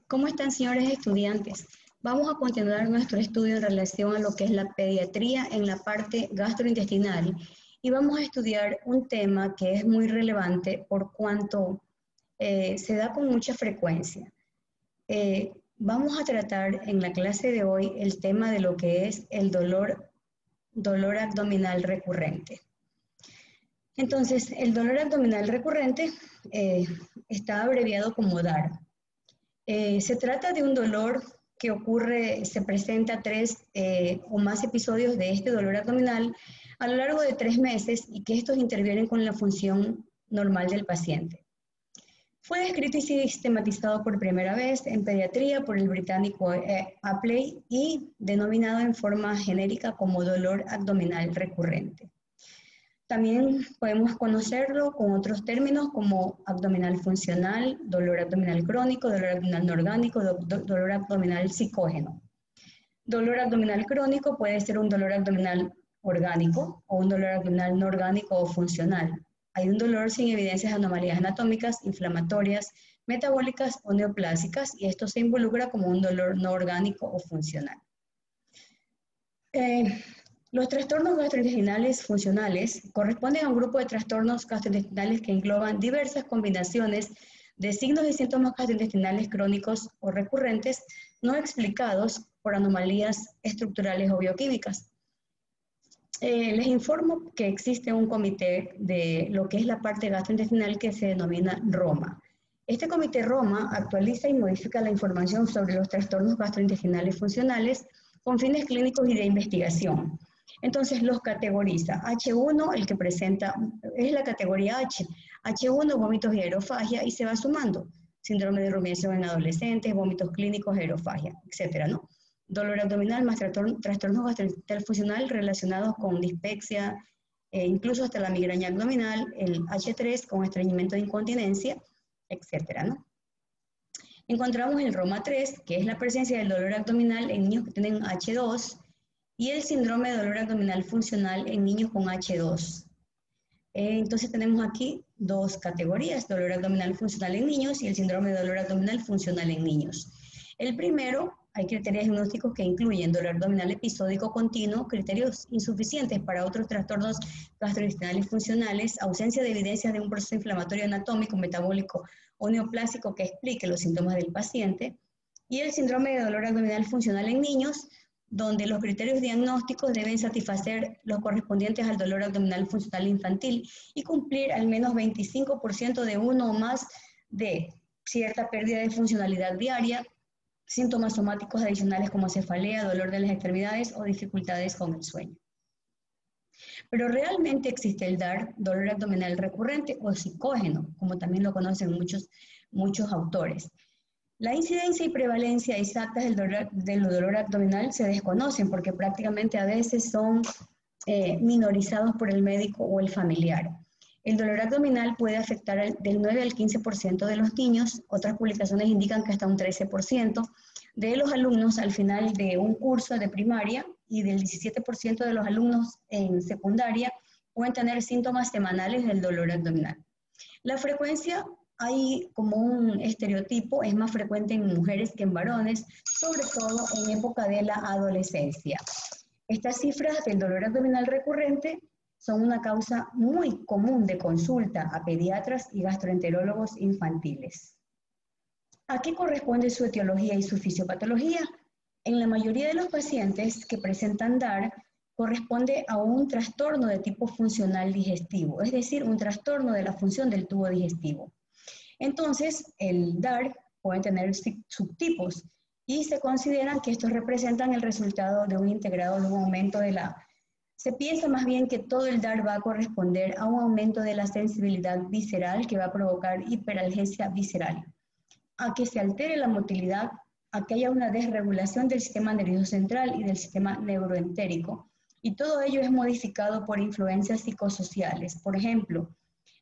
¿Cómo están, señores estudiantes? Vamos a continuar nuestro estudio en relación a lo que es la pediatría en la parte gastrointestinal y vamos a estudiar un tema que es muy relevante por cuanto se da con mucha frecuencia. Vamos a tratar en la clase de hoy el tema de lo que es el dolor abdominal recurrente. Entonces, el dolor abdominal recurrente está abreviado como DAR. Se trata de un dolor que ocurre, se presenta 3 o más episodios de este dolor abdominal a lo largo de 3 meses y que estos intervienen con la función normal del paciente. Fue descrito y sistematizado por primera vez en pediatría por el británico Apley y denominado en forma genérica como dolor abdominal recurrente. También podemos conocerlo con otros términos como abdominal funcional, dolor abdominal crónico, dolor abdominal no orgánico, dolor abdominal psicógeno. Dolor abdominal crónico puede ser un dolor abdominal orgánico o un dolor abdominal no orgánico o funcional. Hay un dolor sin evidencias de anomalías anatómicas, inflamatorias, metabólicas o neoplásicas y esto se involucra como un dolor no orgánico o funcional. Los trastornos gastrointestinales funcionales corresponden a un grupo de trastornos gastrointestinales que engloban diversas combinaciones de signos y síntomas gastrointestinales crónicos o recurrentes no explicados por anomalías estructurales o bioquímicas. Les informo que existe un comité de lo que es la parte gastrointestinal que se denomina ROMA. Este comité ROMA actualiza y modifica la información sobre los trastornos gastrointestinales funcionales con fines clínicos y de investigación. Entonces los categoriza. H1, el que presenta, es la categoría H. H1, vómitos y aerofagia, y se va sumando. Síndrome de rumiación en adolescentes, vómitos clínicos, aerofagia, etcétera, ¿no? Dolor abdominal más trastornos gastrointestinal funcional relacionados con dispepsia, incluso hasta la migraña abdominal, el H3 con estreñimiento de incontinencia, etcétera, ¿no? Encontramos el Roma 3, que es la presencia del dolor abdominal en niños que tienen H2, y el síndrome de dolor abdominal funcional en niños con H2. Entonces tenemos aquí 2 categorías, dolor abdominal funcional en niños y el síndrome de dolor abdominal funcional en niños. El primero, hay criterios diagnósticos que incluyen dolor abdominal episódico continuo, criterios insuficientes para otros trastornos gastrointestinales funcionales, ausencia de evidencias de un proceso inflamatorio anatómico, metabólico o neoplásico que explique los síntomas del paciente, y el síndrome de dolor abdominal funcional en niños, donde los criterios diagnósticos deben satisfacer los correspondientes al dolor abdominal funcional infantil y cumplir al menos 25% de uno o más de cierta pérdida de funcionalidad diaria, síntomas somáticos adicionales como cefalea, dolor de las extremidades o dificultades con el sueño. Pero realmente existe el DAR, dolor abdominal recurrente o psicógeno, como también lo conocen muchos autores. La incidencia y prevalencia exactas del dolor abdominal se desconocen porque prácticamente a veces son minorizados por el médico o el familiar. El dolor abdominal puede afectar del 9 al 15% de los niños, otras publicaciones indican que hasta un 13% de los alumnos al final de un curso de primaria y del 17% de los alumnos en secundaria pueden tener síntomas semanales del dolor abdominal. La frecuencia, hay como un estereotipo, es más frecuente en mujeres que en varones, sobre todo en época de la adolescencia. Estas cifras del dolor abdominal recurrente son una causa muy común de consulta a pediatras y gastroenterólogos infantiles. ¿A qué corresponde su etiología y su fisiopatología? En la mayoría de los pacientes que presentan DAR, corresponde a un trastorno de tipo funcional digestivo, es decir, un trastorno de la función del tubo digestivo. Entonces, el DAR puede tener subtipos y se consideran que estos representan el resultado de un integrado de un aumento de la... Se piensa más bien que todo el DAR va a corresponder a un aumento de la sensibilidad visceral que va a provocar hiperalgesia visceral, a que se altere la motilidad, a que haya una desregulación del sistema nervioso central y del sistema neuroentérico. Y todo ello es modificado por influencias psicosociales. Por ejemplo,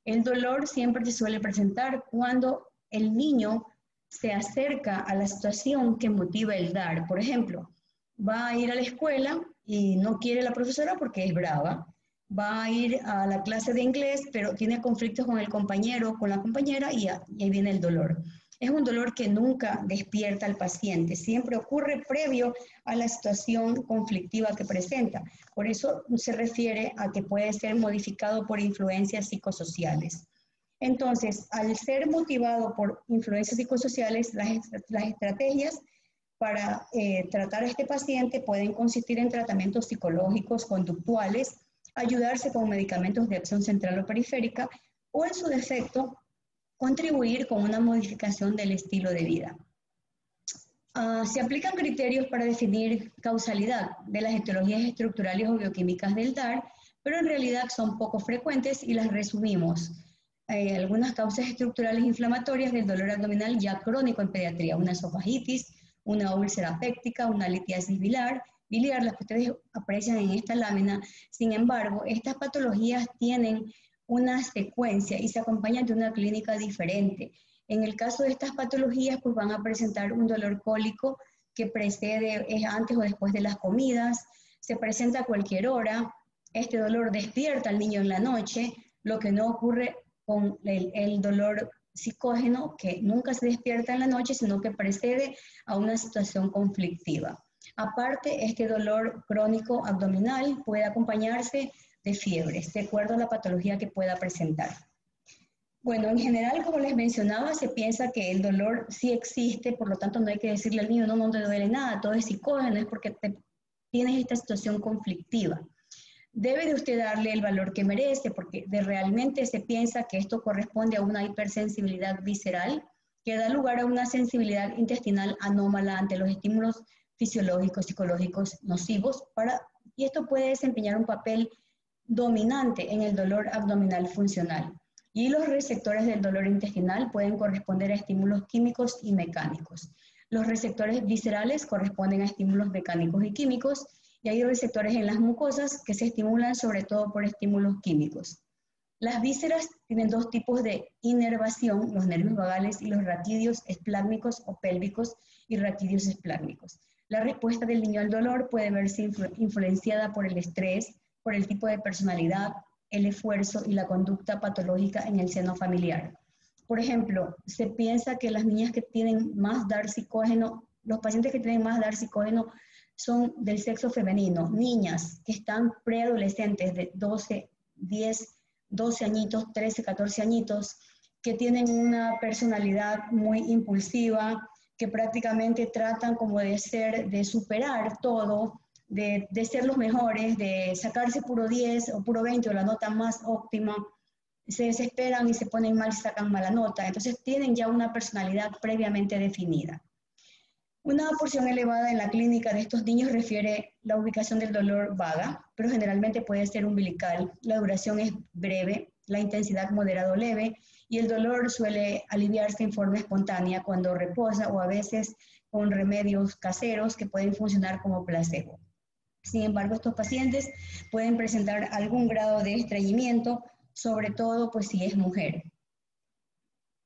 el dolor siempre se suele presentar cuando el niño se acerca a la situación que motiva el DAR. Por ejemplo, va a ir a la escuela y no quiere la profesora porque es brava. Va a ir a la clase de inglés, pero tiene conflictos con el compañero o con la compañera y ahí viene el dolor. Es un dolor que nunca despierta al paciente, siempre ocurre previo a la situación conflictiva que presenta. Por eso se refiere a que puede ser modificado por influencias psicosociales. Entonces, al ser motivado por influencias psicosociales, las estrategias para tratar a este paciente pueden consistir en tratamientos psicológicos, conductuales, ayudarse con medicamentos de acción central o periférica, o en su defecto, contribuir con una modificación del estilo de vida. Se aplican criterios para definir causalidad de las etiologías estructurales o bioquímicas del DAR, pero en realidad son poco frecuentes y las resumimos. Algunas causas estructurales inflamatorias del dolor abdominal ya crónico en pediatría, una esofagitis, una úlcera péptica, una litiasis biliar, las que ustedes aprecian en esta lámina. Sin embargo, estas patologías tienen una secuencia y se acompañan de una clínica diferente. En el caso de estas patologías, pues van a presentar un dolor cólico que precede, es antes o después de las comidas, se presenta a cualquier hora, este dolor despierta al niño en la noche, lo que no ocurre con el dolor psicógeno, que nunca se despierta en la noche, sino que precede a una situación conflictiva. Aparte, este dolor crónico abdominal puede acompañarse de fiebres, de acuerdo a la patología que pueda presentar. Bueno, en general, como les mencionaba, se piensa que el dolor sí existe, por lo tanto no hay que decirle al niño, no te duele nada, todo es psicógeno, es porque tienes esta situación conflictiva. Debe de usted darle el valor que merece, porque realmente se piensa que esto corresponde a una hipersensibilidad visceral, que da lugar a una sensibilidad intestinal anómala ante los estímulos fisiológicos, psicológicos nocivos, y esto puede desempeñar un papel dominante en el dolor abdominal funcional. Y los receptores del dolor intestinal pueden corresponder a estímulos químicos y mecánicos. Los receptores viscerales corresponden a estímulos mecánicos y químicos, y hay receptores en las mucosas que se estimulan sobre todo por estímulos químicos. Las vísceras tienen dos tipos de inervación, los nervios vagales y los raquidios esplácnicos o pélvicos y raquidios esplácnicos. La respuesta del niño al dolor puede verse influenciada por el estrés, por el tipo de personalidad, el esfuerzo y la conducta patológica en el seno familiar. Por ejemplo, se piensa que las niñas que tienen más DAR psicógeno, los pacientes que tienen más DAR psicógeno son del sexo femenino, niñas que están preadolescentes de 12 añitos, 13, 14 añitos, que tienen una personalidad muy impulsiva, que prácticamente tratan como de superar todo, de ser los mejores, de sacarse puro 10 o puro 20 o la nota más óptima, se desesperan y se ponen mal y sacan mala nota. Entonces tienen ya una personalidad previamente definida. Una porción elevada en la clínica de estos niños refiere la ubicación del dolor vaga, pero generalmente puede ser umbilical. La duración es breve, la intensidad moderado leve y el dolor suele aliviarse en forma espontánea cuando reposa o a veces con remedios caseros que pueden funcionar como placebo. Sin embargo, estos pacientes pueden presentar algún grado de estreñimiento, sobre todo pues si es mujer.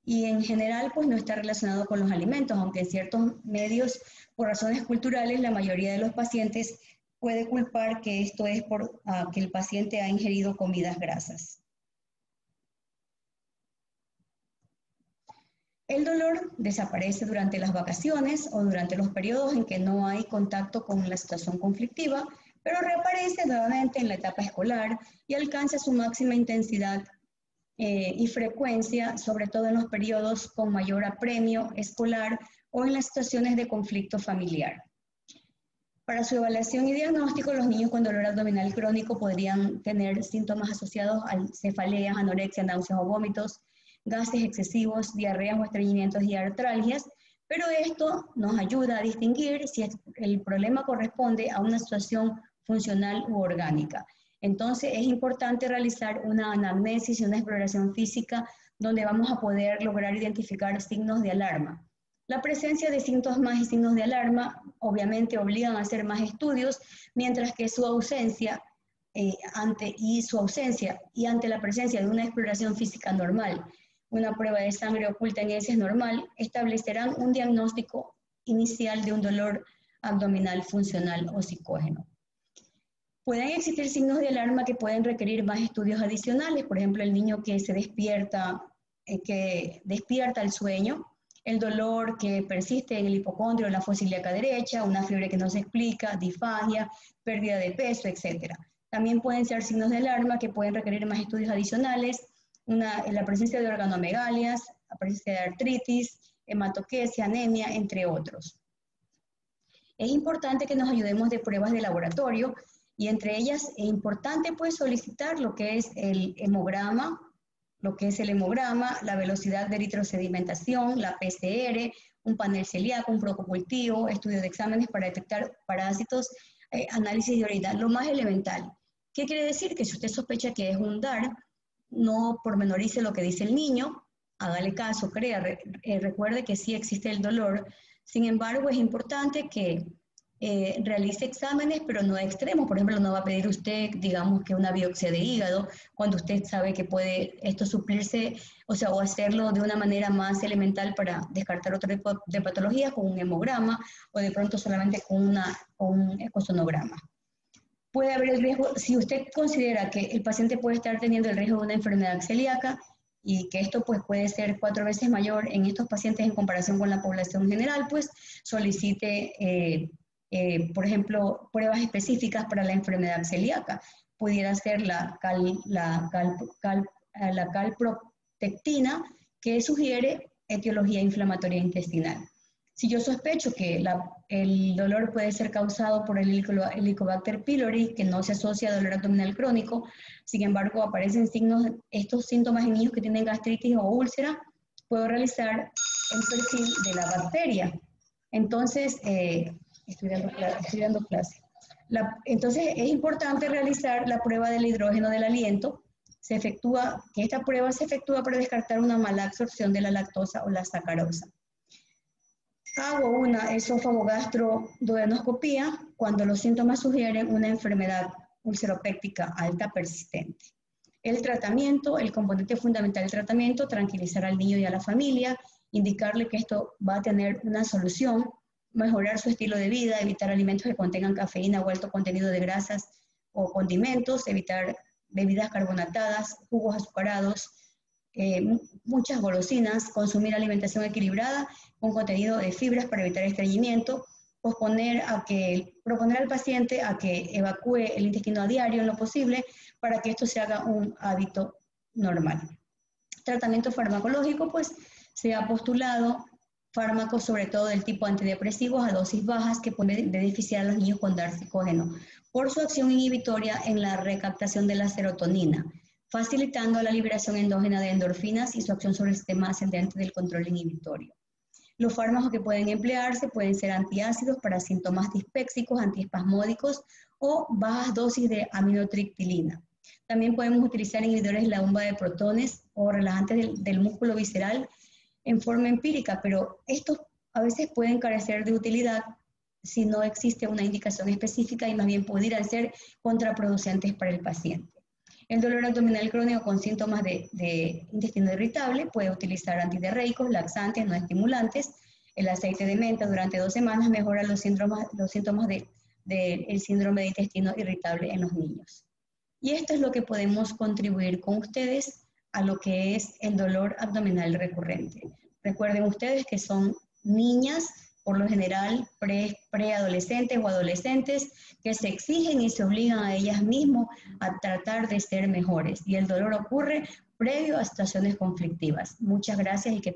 Y en general pues no está relacionado con los alimentos, aunque en ciertos medios, por razones culturales, la mayoría de los pacientes puede culpar que esto es por que el paciente ha ingerido comidas grasas. El dolor desaparece durante las vacaciones o durante los periodos en que no hay contacto con la situación conflictiva, pero reaparece nuevamente en la etapa escolar y alcanza su máxima intensidad y frecuencia, sobre todo en los periodos con mayor apremio escolar o en las situaciones de conflicto familiar. Para su evaluación y diagnóstico, los niños con dolor abdominal crónico podrían tener síntomas asociados a cefaleas, anorexia, náuseas o vómitos, gases excesivos, diarreas o estreñimientos y artralgias, pero esto nos ayuda a distinguir si el problema corresponde a una situación funcional u orgánica. Entonces es importante realizar una anamnesis y una exploración física donde vamos a poder lograr identificar signos de alarma. La presencia de síntomas y signos de alarma obviamente obligan a hacer más estudios, mientras que su ausencia ante la presencia de una exploración física normal, una prueba de sangre oculta en heces normal, establecerán un diagnóstico inicial de un dolor abdominal funcional o psicógeno. Pueden existir signos de alarma que pueden requerir más estudios adicionales, por ejemplo, el niño que se despierta, que despierta el sueño, el dolor que persiste en el hipocondrio, en la fosa ilíaca derecha, una fiebre que no se explica, disfagia, pérdida de peso, etc. También pueden ser signos de alarma que pueden requerir más estudios adicionales, la presencia de organomegalias, la presencia de artritis, hematoquesia, anemia, entre otros. Es importante que nos ayudemos de pruebas de laboratorio y entre ellas es importante pues solicitar lo que es el hemograma, la velocidad de eritrosedimentación, la PCR, un panel celíaco, un brococultivo, estudio de exámenes para detectar parásitos, análisis de orina, lo más elemental. ¿Qué quiere decir? Que si usted sospecha que es un DAR, no pormenorice lo que dice el niño, hágale caso, crea, recuerde que sí existe el dolor. Sin embargo, es importante que realice exámenes, pero no extremos. Por ejemplo, no va a pedir usted, digamos, que una biopsia de hígado, cuando usted sabe que puede esto suplirse, o hacerlo de una manera más elemental para descartar otro tipo de patologías, con un hemograma, o de pronto solamente con un ecosonograma. Puede haber el riesgo, si usted considera que el paciente puede estar teniendo el riesgo de una enfermedad celíaca y que esto pues puede ser 4 veces mayor en estos pacientes en comparación con la población general, pues solicite, por ejemplo, pruebas específicas para la enfermedad celíaca. Pudiera ser la calprotectina, que sugiere etiología inflamatoria intestinal. Si yo sospecho que el dolor puede ser causado por el Helicobacter pylori, que no se asocia a dolor abdominal crónico, sin embargo aparecen estos síntomas en niños que tienen gastritis o úlcera, puedo realizar el perfil de la bacteria. Entonces, estoy dando clase. Entonces, es importante realizar la prueba del hidrógeno del aliento. Esta prueba se efectúa para descartar una mala absorción de la lactosa o la sacarosa. Hago una esófago-gastroduodenoscopía cuando los síntomas sugieren una enfermedad ulceropéctica alta persistente. El tratamiento, el componente fundamental del tratamiento, tranquilizar al niño y a la familia, indicarle que esto va a tener una solución, mejorar su estilo de vida, evitar alimentos que contengan cafeína o alto contenido de grasas o condimentos, evitar bebidas carbonatadas, jugos azucarados, muchas golosinas, consumir alimentación equilibrada con contenido de fibras para evitar estreñimiento, proponer al paciente a que evacúe el intestino a diario en lo posible para que esto se haga un hábito normal. Tratamiento farmacológico, pues se ha postulado fármacos sobre todo del tipo antidepresivos a dosis bajas que pueden beneficiar a los niños con darcicógeno por su acción inhibitoria en la recaptación de la serotonina, facilitando la liberación endógena de endorfinas y su acción sobre el sistema ascendente del control inhibitorio. Los fármacos que pueden emplearse pueden ser antiácidos para síntomas dispéxicos, antiespasmódicos o bajas dosis de aminotriptilina. También podemos utilizar inhibidores de la bomba de protones o relajantes del músculo visceral en forma empírica, pero estos a veces pueden carecer de utilidad si no existe una indicación específica y más bien pudieran ser contraproducentes para el paciente. El dolor abdominal crónico con síntomas de intestino irritable puede utilizar antidiarreicos, laxantes, no estimulantes. El aceite de menta durante 2 semanas mejora los síntomas del síndrome de intestino irritable en los niños. Y esto es lo que podemos contribuir con ustedes a lo que es el dolor abdominal recurrente. Recuerden ustedes que son niñas, por lo general preadolescentes o adolescentes, que se exigen y se obligan a ellas mismas a tratar de ser mejores. Y el dolor ocurre previo a situaciones conflictivas. Muchas gracias y que